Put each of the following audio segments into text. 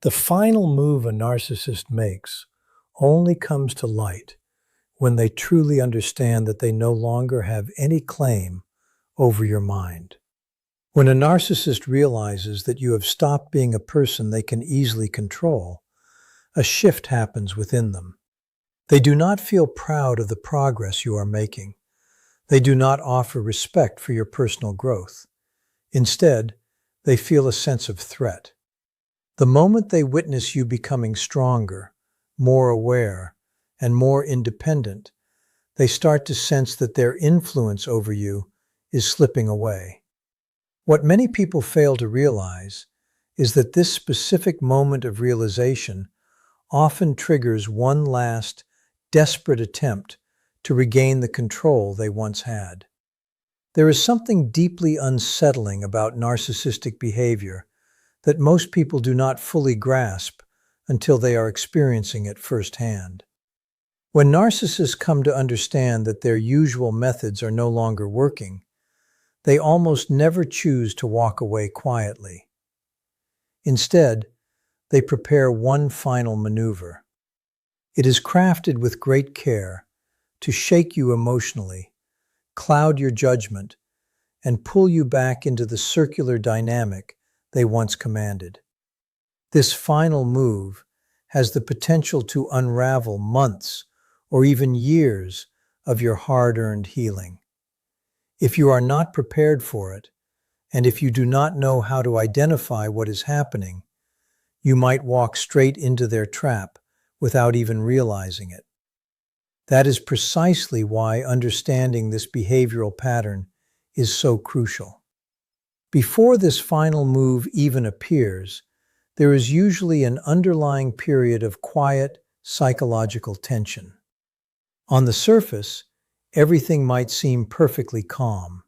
The final move a narcissist makes only comes to light when they truly understand that they no longer have any claim over your mind. When a narcissist realizes that you have stopped being a person they can easily control, a shift happens within them. They do not feel proud of the progress you are making. They do not offer respect for your personal growth. Instead, they feel a sense of threat. The moment they witness you becoming stronger, more aware, and more independent, they start to sense that their influence over you is slipping away. What many people fail to realize is that this specific moment of realization often triggers one last, desperate attempt to regain the control they once had. There is something deeply unsettling about narcissistic behavior that most people do not fully grasp until they are experiencing it firsthand. When narcissists come to understand that their usual methods are no longer working, they almost never choose to walk away quietly. Instead, they prepare one final maneuver. It is crafted with great care to shake you emotionally, cloud your judgment, and pull you back into the circular dynamic they once commanded. This final move has the potential to unravel months or even years of your hard-earned healing. If you are not prepared for it, and if you do not know how to identify what is happening, you might walk straight into their trap without even realizing it. That is precisely why understanding this behavioral pattern is so crucial. Before this final move even appears, there is usually an underlying period of quiet, psychological tension. On the surface, everything might seem perfectly calm.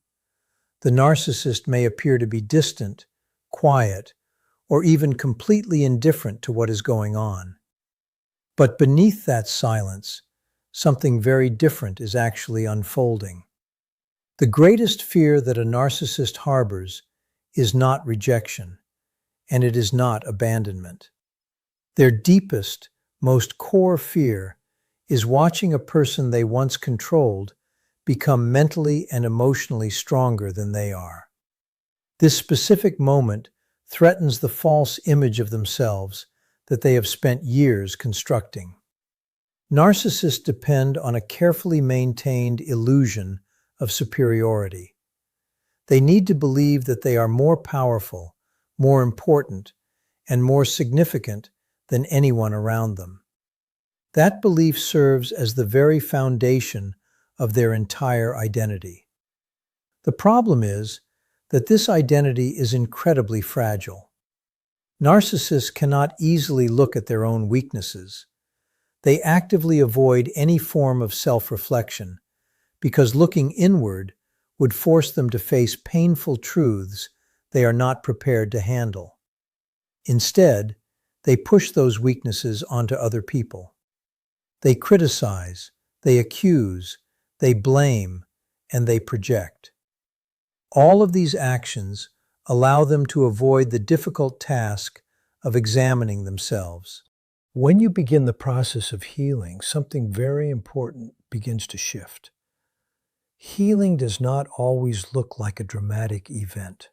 The narcissist may appear to be distant, quiet, or even completely indifferent to what is going on. But beneath that silence, something very different is actually unfolding. The greatest fear that a narcissist harbors is not rejection, and it is not abandonment. Their deepest, most core fear is watching a person they once controlled become mentally and emotionally stronger than they are. This specific moment threatens the false image of themselves that they have spent years constructing. Narcissists depend on a carefully maintained illusion of superiority. They need to believe that they are more powerful, more important, and more significant than anyone around them. That belief serves as the very foundation of their entire identity. The problem is that this identity is incredibly fragile. Narcissists cannot easily look at their own weaknesses. They actively avoid any form of self-reflection because looking inward would force them to face painful truths they are not prepared to handle. Instead, they push those weaknesses onto other people. They criticize, they accuse, they blame, and they project. All of these actions allow them to avoid the difficult task of examining themselves. When you begin the process of healing, something very important begins to shift. Healing does not always look like a dramatic event.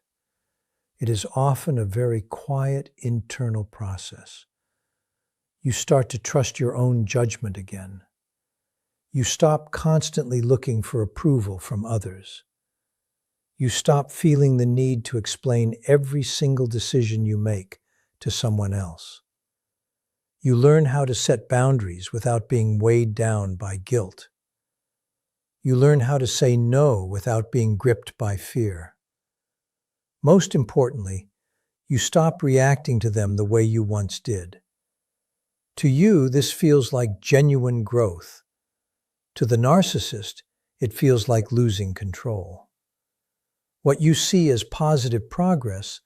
It is often a very quiet internal process. You start to trust your own judgment again. You stop constantly looking for approval from others. You stop feeling the need to explain every single decision you make to someone else. You learn how to set boundaries without being weighed down by guilt. You learn how to say no without being gripped by fear. Most importantly, you stop reacting to them the way you once did. To you, this feels like genuine growth. To the narcissist, it feels like losing control. What you see as positive progress,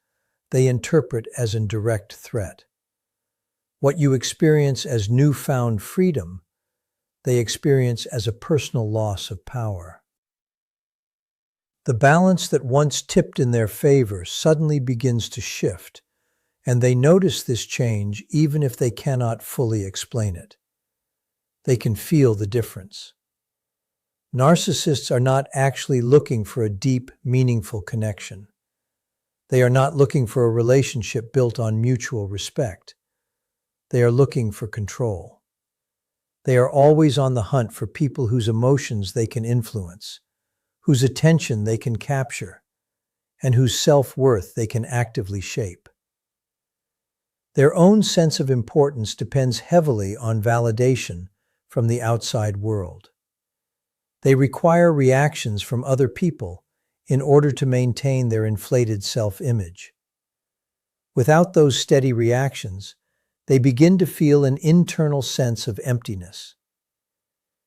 they interpret as a direct threat. What you experience as newfound freedom, they experience as a personal loss of power. The balance that once tipped in their favor suddenly begins to shift, and they notice this change even if they cannot fully explain it. They can feel the difference. Narcissists are not actually looking for a deep, meaningful connection. They are not looking for a relationship built on mutual respect. They are looking for control. They are always on the hunt for people whose emotions they can influence, whose attention they can capture, and whose self-worth they can actively shape. Their own sense of importance depends heavily on validation from the outside world. They require reactions from other people in order to maintain their inflated self-image. Without those steady reactions, they begin to feel an internal sense of emptiness.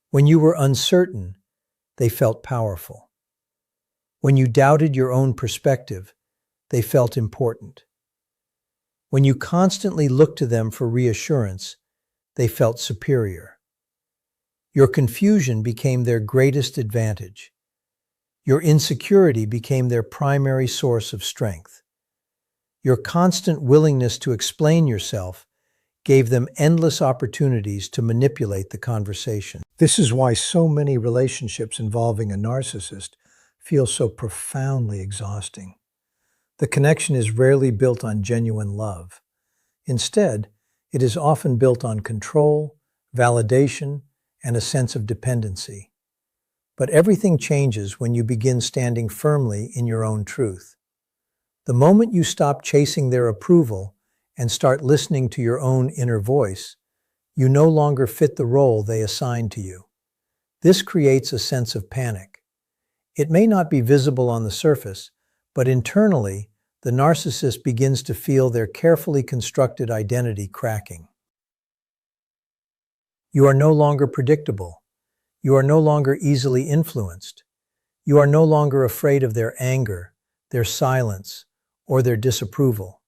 When you were uncertain, they felt powerful. When you doubted your own perspective, they felt important. When you constantly looked to them for reassurance, they felt superior. Your confusion became their greatest advantage. Your insecurity became their primary source of strength. Your constant willingness to explain yourself gave them endless opportunities to manipulate the conversation. This is why so many relationships involving a narcissist feel so profoundly exhausting. The connection is rarely built on genuine love. Instead, it is often built on control, validation, and a sense of dependency. But everything changes when you begin standing firmly in your own truth. The moment you stop chasing their approval and start listening to your own inner voice, you no longer fit the role they assign to you. This creates a sense of panic. It may not be visible on the surface, but internally, the narcissist begins to feel their carefully constructed identity cracking. You are no longer predictable. You are no longer easily influenced. You are no longer afraid of their anger, their silence, or their disapproval.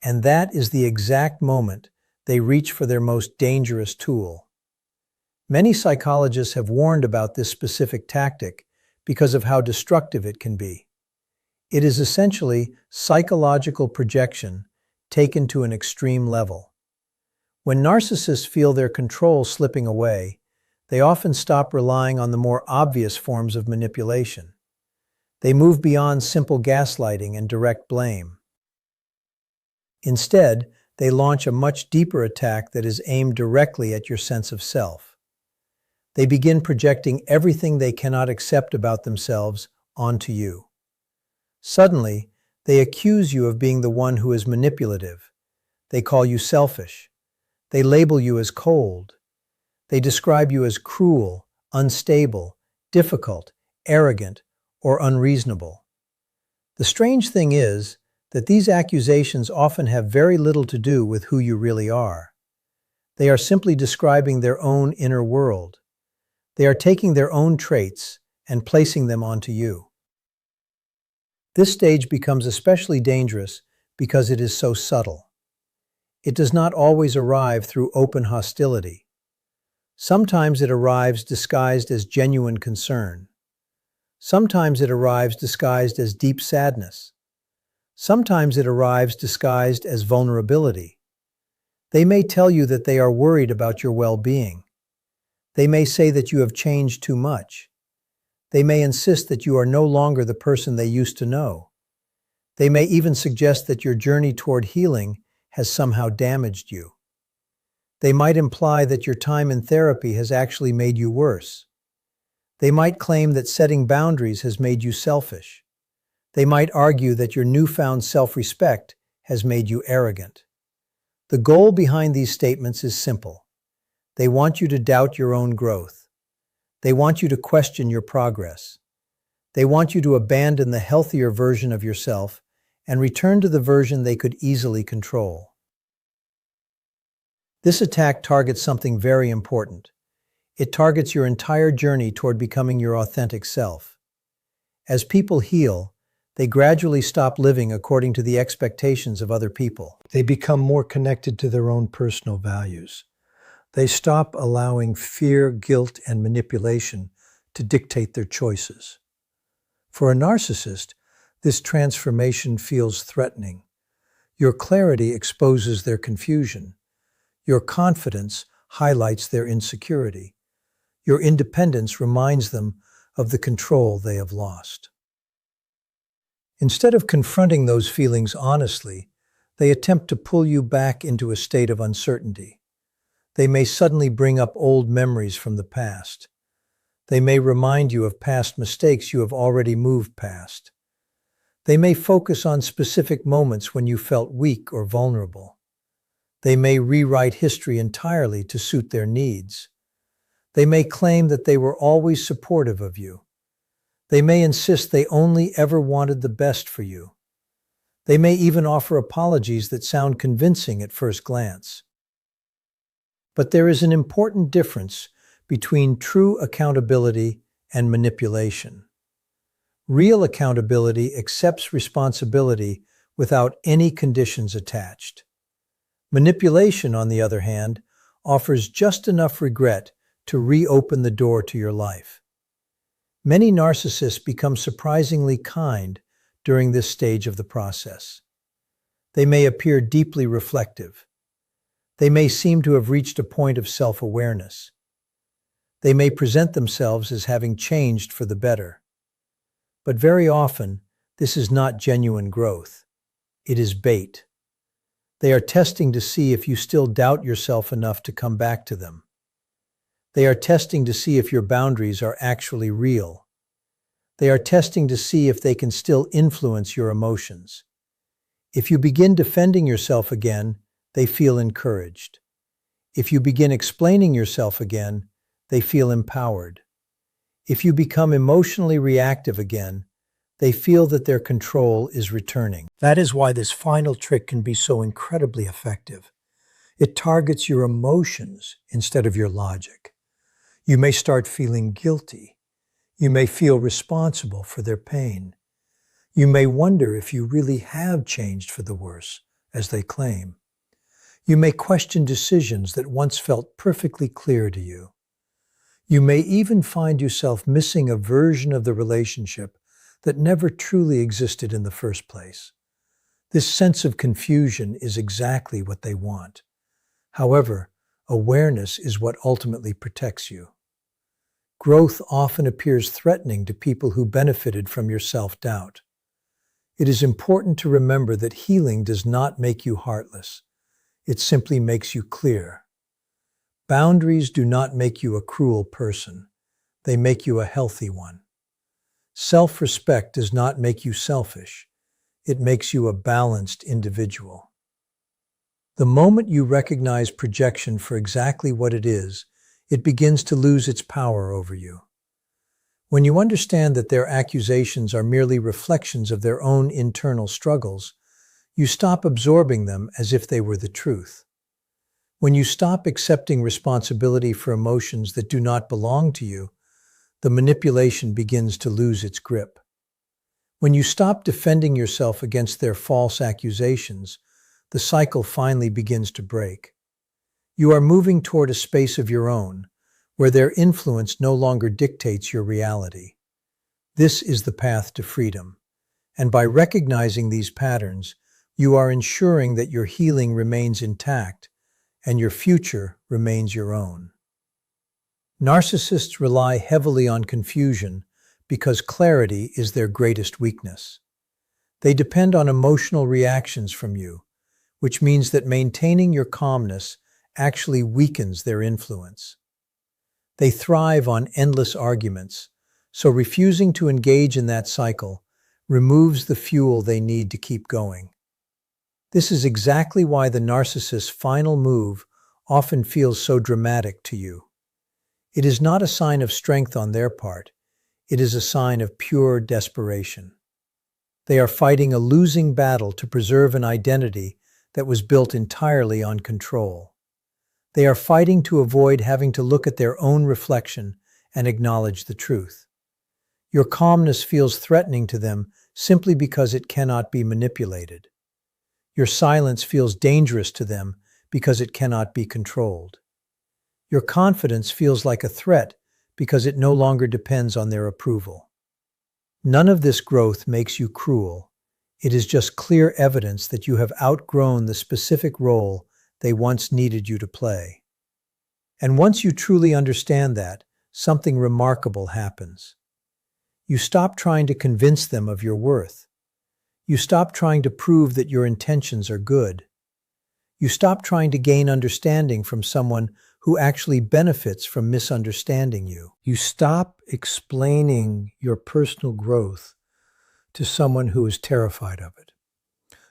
And that is the exact moment they reach for their most dangerous tool. Many psychologists have warned about this specific tactic because of how destructive it can be. It is essentially psychological projection taken to an extreme level. When narcissists feel their control slipping away, they often stop relying on the more obvious forms of manipulation. They move beyond simple gaslighting and direct blame. Instead, they launch a much deeper attack that is aimed directly at your sense of self. They begin projecting everything they cannot accept about themselves onto you. Suddenly, they accuse you of being the one who is manipulative. They call you selfish. They label you as cold. They describe you as cruel, unstable, difficult, arrogant, or unreasonable. The strange thing is that these accusations often have very little to do with who you really are. They are simply describing their own inner world. They are taking their own traits and placing them onto you. This stage becomes especially dangerous because it is so subtle. It does not always arrive through open hostility. Sometimes it arrives disguised as genuine concern. Sometimes it arrives disguised as deep sadness. Sometimes it arrives disguised as vulnerability. They may tell you that they are worried about your well-being. They may say that you have changed too much. They may insist that you are no longer the person they used to know. They may even suggest that your journey toward healing has somehow damaged you. They might imply that your time in therapy has actually made you worse. They might claim that setting boundaries has made you selfish. They might argue that your newfound self-respect has made you arrogant. The goal behind these statements is simple. They want you to doubt your own growth. They want you to question your progress. They want you to abandon the healthier version of yourself and return to the version they could easily control. This attack targets something very important. It targets your entire journey toward becoming your authentic self. As people heal, they gradually stop living according to the expectations of other people. They become more connected to their own personal values. They stop allowing fear, guilt, and manipulation to dictate their choices. For a narcissist, this transformation feels threatening. Your clarity exposes their confusion. Your confidence highlights their insecurity. Your independence reminds them of the control they have lost. Instead of confronting those feelings honestly, they attempt to pull you back into a state of uncertainty. They may suddenly bring up old memories from the past. They may remind you of past mistakes you have already moved past. They may focus on specific moments when you felt weak or vulnerable. They may rewrite history entirely to suit their needs. They may claim that they were always supportive of you. They may insist they only ever wanted the best for you. They may even offer apologies that sound convincing at first glance. But there is an important difference between true accountability and manipulation. Real accountability accepts responsibility without any conditions attached. Manipulation, on the other hand, offers just enough regret to reopen the door to your life. Many narcissists become surprisingly kind during this stage of the process. They may appear deeply reflective. They may seem to have reached a point of self-awareness. They may present themselves as having changed for the better. But very often, this is not genuine growth. It is bait. They are testing to see if you still doubt yourself enough to come back to them. They are testing to see if your boundaries are actually real. They are testing to see if they can still influence your emotions. If you begin defending yourself again, they feel encouraged. If you begin explaining yourself again, they feel empowered. If you become emotionally reactive again, they feel that their control is returning. That is why this final trick can be so incredibly effective. It targets your emotions instead of your logic. You may start feeling guilty. You may feel responsible for their pain. You may wonder if you really have changed for the worse, as they claim. You may question decisions that once felt perfectly clear to you. You may even find yourself missing a version of the relationship that never truly existed in the first place. This sense of confusion is exactly what they want. However, awareness is what ultimately protects you. Growth often appears threatening to people who benefited from your self-doubt. It is important to remember that healing does not make you heartless. It simply makes you clear. Boundaries do not make you a cruel person. They make you a healthy one. Self-respect does not make you selfish. It makes you a balanced individual. The moment you recognize projection for exactly what it is, it begins to lose its power over you. When you understand that their accusations are merely reflections of their own internal struggles, you stop absorbing them as if they were the truth. When you stop accepting responsibility for emotions that do not belong to you, the manipulation begins to lose its grip. When you stop defending yourself against their false accusations, the cycle finally begins to break. You are moving toward a space of your own, where their influence no longer dictates your reality. This is the path to freedom. And by recognizing these patterns, you are ensuring that your healing remains intact and your future remains your own. Narcissists rely heavily on confusion because clarity is their greatest weakness. They depend on emotional reactions from you, which means that maintaining your calmness actually weakens their influence. They thrive on endless arguments, so refusing to engage in that cycle removes the fuel they need to keep going. This is exactly why the narcissist's final move often feels so dramatic to you. It is not a sign of strength on their part. It is a sign of pure desperation. They are fighting a losing battle to preserve an identity that was built entirely on control. They are fighting to avoid having to look at their own reflection and acknowledge the truth. Your calmness feels threatening to them simply because it cannot be manipulated. Your silence feels dangerous to them because it cannot be controlled. Your confidence feels like a threat because it no longer depends on their approval. None of this growth makes you cruel. It is just clear evidence that you have outgrown the specific role they once needed you to play. And once you truly understand that, something remarkable happens. You stop trying to convince them of your worth. You stop trying to prove that your intentions are good. You stop trying to gain understanding from someone who actually benefits from misunderstanding you. You stop explaining your personal growth to someone who is terrified of it.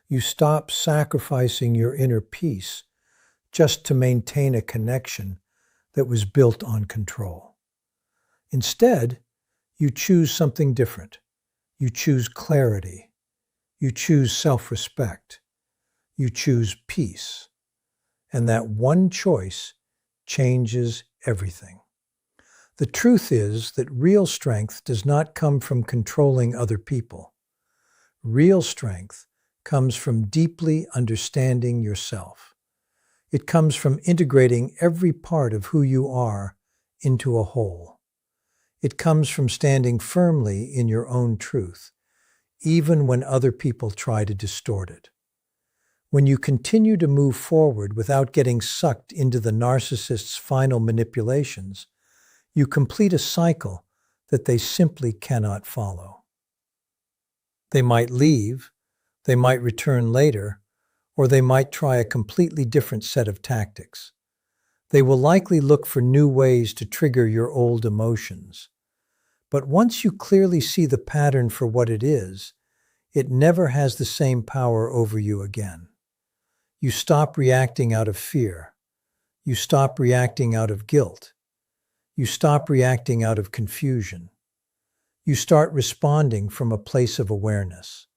You stop sacrificing your inner peace just to maintain a connection that was built on control. Instead, you choose something different. You choose clarity. You choose self-respect. You choose peace. And that one choice changes everything. The truth is that real strength does not come from controlling other people. Real strength comes from deeply understanding yourself. It comes from integrating every part of who you are into a whole. It comes from standing firmly in your own truth, even when other people try to distort it. When you continue to move forward without getting sucked into the narcissist's final manipulations, you complete a cycle that they simply cannot follow. They might leave, they might return later, or they might try a completely different set of tactics. They will likely look for new ways to trigger your old emotions. But once you clearly see the pattern for what it is, it never has the same power over you again. You stop reacting out of fear. You stop reacting out of guilt. You stop reacting out of confusion. You start responding from a place of awareness.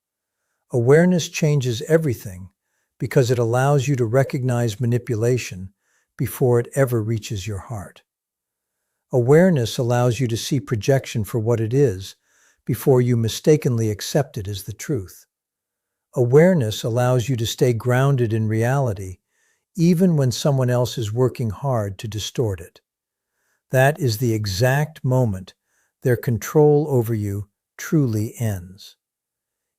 Awareness changes everything because it allows you to recognize manipulation before it ever reaches your heart. Awareness allows you to see projection for what it is before you mistakenly accept it as the truth. Awareness allows you to stay grounded in reality even when someone else is working hard to distort it. That is the exact moment their control over you truly ends.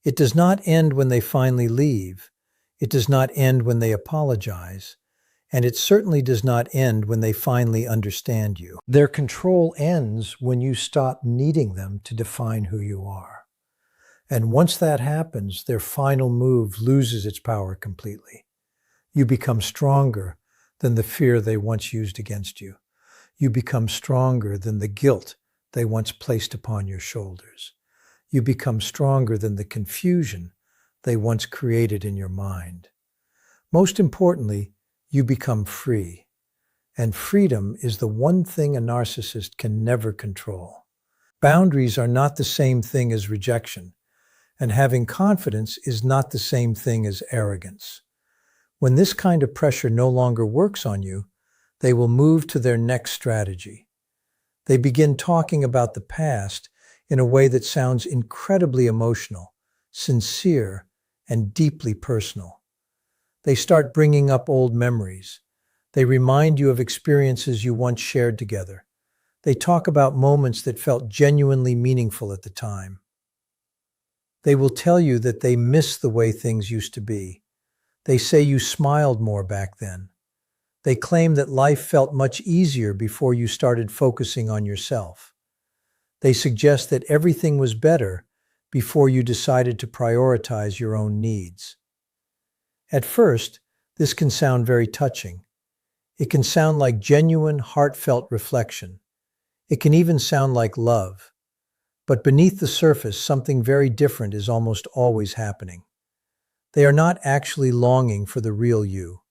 It does not end when they finally leave. It does not end when they apologize. And it certainly does not end when they finally understand you. Their control ends when you stop needing them to define who you are. And once that happens, their final move loses its power completely. You become stronger than the fear they once used against you. You become stronger than the guilt they once placed upon your shoulders. You become stronger than the confusion they once created in your mind. Most importantly, you become free. And freedom is the one thing a narcissist can never control. Boundaries are not the same thing as rejection, and having confidence is not the same thing as arrogance. When this kind of pressure no longer works on you, they will move to their next strategy. They begin talking about the past in a way that sounds incredibly emotional, sincere, and deeply personal. They start bringing up old memories. They remind you of experiences you once shared together. They talk about moments that felt genuinely meaningful at the time. They will tell you that they miss the way things used to be. They say you smiled more back then. They claim that life felt much easier before you started focusing on yourself. They suggest that everything was better before you decided to prioritize your own needs. At first, this can sound very touching. It can sound like genuine, heartfelt reflection. It can even sound like love. But beneath the surface, something very different is almost always happening. They are not actually longing for the real you.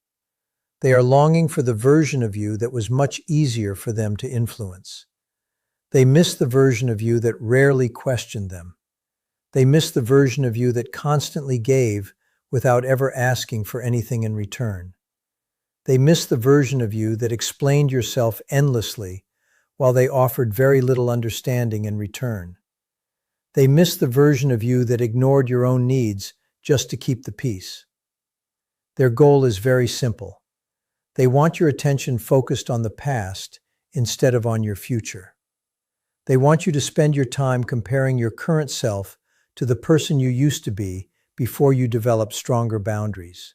They are longing for the version of you that was much easier for them to influence. They miss the version of you that rarely questioned them. They miss the version of you that constantly gave without ever asking for anything in return. They miss the version of you that explained yourself endlessly while they offered very little understanding in return. They miss the version of you that ignored your own needs just to keep the peace. Their goal is very simple. They want your attention focused on the past instead of on your future. They want you to spend your time comparing your current self to the person you used to be before you develop stronger boundaries.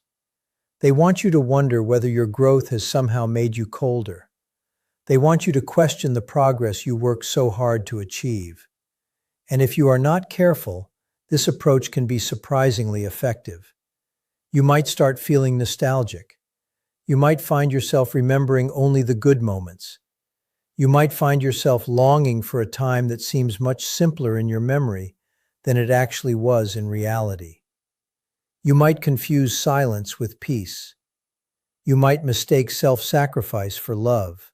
They want you to wonder whether your growth has somehow made you colder. They want you to question the progress you worked so hard to achieve. And if you are not careful, this approach can be surprisingly effective. You might start feeling nostalgic. You might find yourself remembering only the good moments. You might find yourself longing for a time that seems much simpler in your memory than it actually was in reality. You might confuse silence with peace. You might mistake self-sacrifice for love.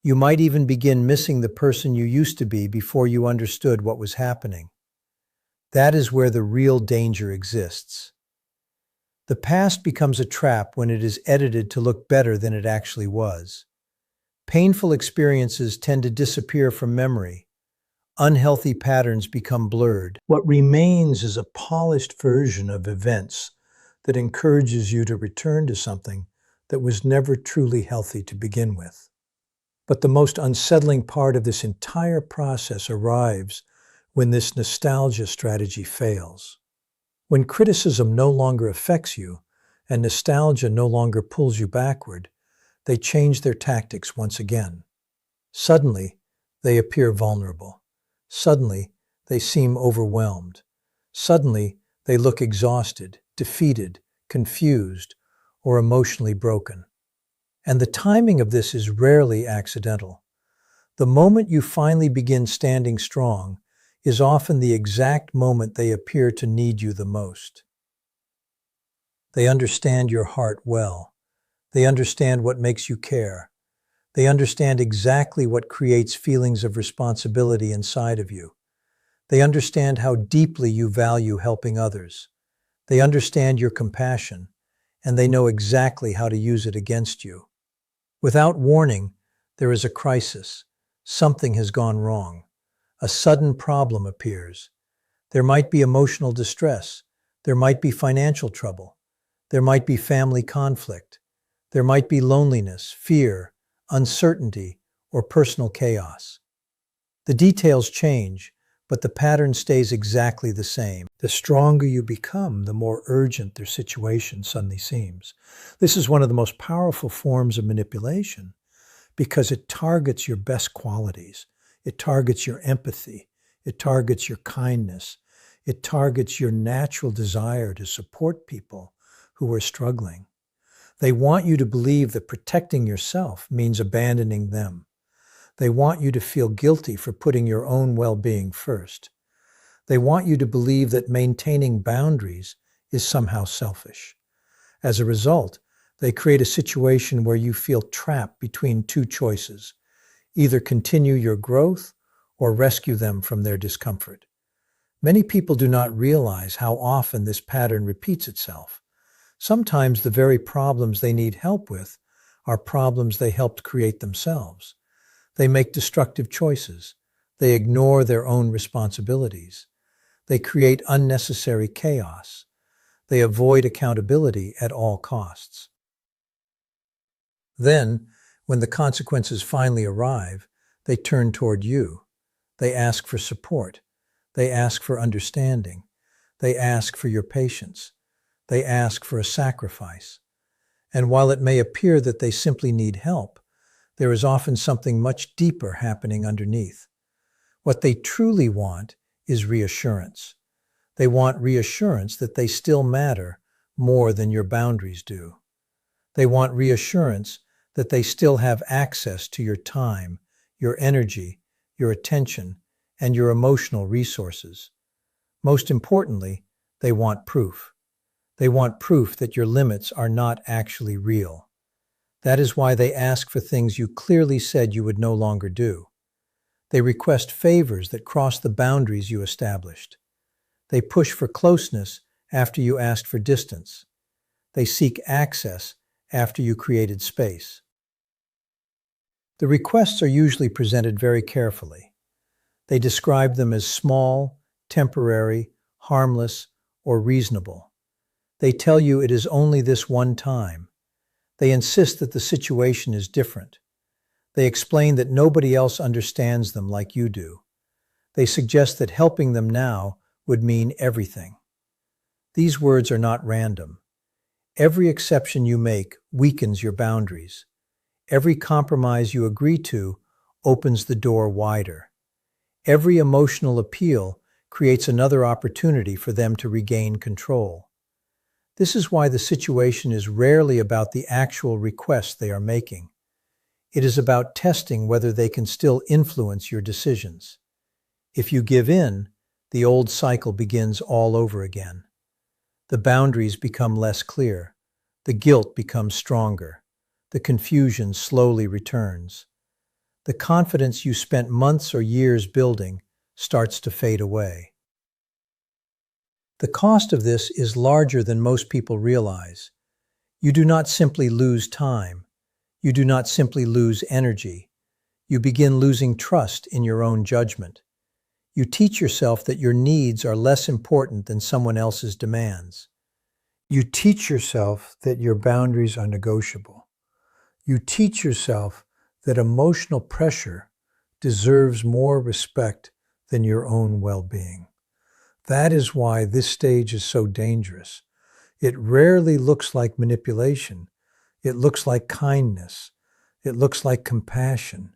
You might even begin missing the person you used to be before you understood what was happening. That is where the real danger exists. The past becomes a trap when it is edited to look better than it actually was. Painful experiences tend to disappear from memory. Unhealthy patterns become blurred. What remains is a polished version of events that encourages you to return to something that was never truly healthy to begin with. But the most unsettling part of this entire process arrives when this nostalgia strategy fails. When criticism no longer affects you and nostalgia no longer pulls you backward, they change their tactics once again. Suddenly, they appear vulnerable. Suddenly, they seem overwhelmed. Suddenly, they look exhausted, defeated, confused, or emotionally broken. And the timing of this is rarely accidental. The moment you finally begin standing strong is often the exact moment they appear to need you the most. They understand your heart well. They understand what makes you care. They understand exactly what creates feelings of responsibility inside of you. They understand how deeply you value helping others. They understand your compassion, and they know exactly how to use it against you. Without warning, there is a crisis. Something has gone wrong. A sudden problem appears. There might be emotional distress. There might be financial trouble. There might be family conflict. There might be loneliness, fear, uncertainty, or personal chaos. The details change, but the pattern stays exactly the same. The stronger you become, the more urgent their situation suddenly seems. This is one of the most powerful forms of manipulation because it targets your best qualities. It targets your empathy. It targets your kindness. It targets your natural desire to support people who are struggling. They want you to believe that protecting yourself means abandoning them. They want you to feel guilty for putting your own well-being first. They want you to believe that maintaining boundaries is somehow selfish. As a result, they create a situation where you feel trapped between two choices: either continue your growth or rescue them from their discomfort. Many people do not realize how often this pattern repeats itself. Sometimes the very problems they need help with are problems they helped create themselves. They make destructive choices. They ignore their own responsibilities. They create unnecessary chaos. They avoid accountability at all costs. Then, when the consequences finally arrive, they turn toward you. They ask for support. They ask for understanding. They ask for your patience. They ask for a sacrifice. And while it may appear that they simply need help, there is often something much deeper happening underneath. What they truly want is reassurance. They want reassurance that they still matter more than your boundaries do. They want reassurance that they still have access to your time, your energy, your attention, and your emotional resources. Most importantly, they want proof. They want proof that your limits are not actually real. That is why they ask for things you clearly said you would no longer do. They request favors that cross the boundaries you established. They push for closeness after you asked for distance. They seek access after you created space. The requests are usually presented very carefully. They describe them as small, temporary, harmless, or reasonable. They tell you it is only this one time. They insist that the situation is different. They explain that nobody else understands them like you do. They suggest that helping them now would mean everything. These words are not random. Every exception you make weakens your boundaries. Every compromise you agree to opens the door wider. Every emotional appeal creates another opportunity for them to regain control. This is why the situation is rarely about the actual requests they are making. It is about testing whether they can still influence your decisions. If you give in, the old cycle begins all over again. The boundaries become less clear. The guilt becomes stronger. The confusion slowly returns. The confidence you spent months or years building starts to fade away. The cost of this is larger than most people realize. You do not simply lose time. You do not simply lose energy. You begin losing trust in your own judgment. You teach yourself that your needs are less important than someone else's demands. You teach yourself that your boundaries are negotiable. You teach yourself that emotional pressure deserves more respect than your own well-being. That is why this stage is so dangerous. It rarely looks like manipulation. It looks like kindness. It looks like compassion.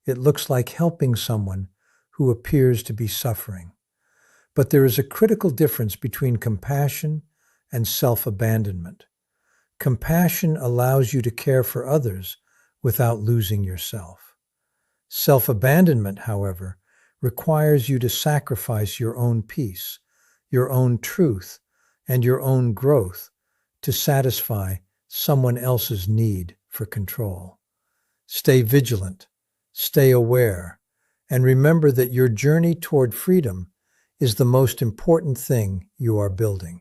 It looks like helping someone who appears to be suffering. But there is a critical difference between compassion and self-abandonment. Compassion allows you to care for others without losing yourself. Self-abandonment, however, requires you to sacrifice your own peace, your own truth, and your own growth to satisfy someone else's need for control. Stay vigilant, stay aware, and remember that your journey toward freedom is the most important thing you are building.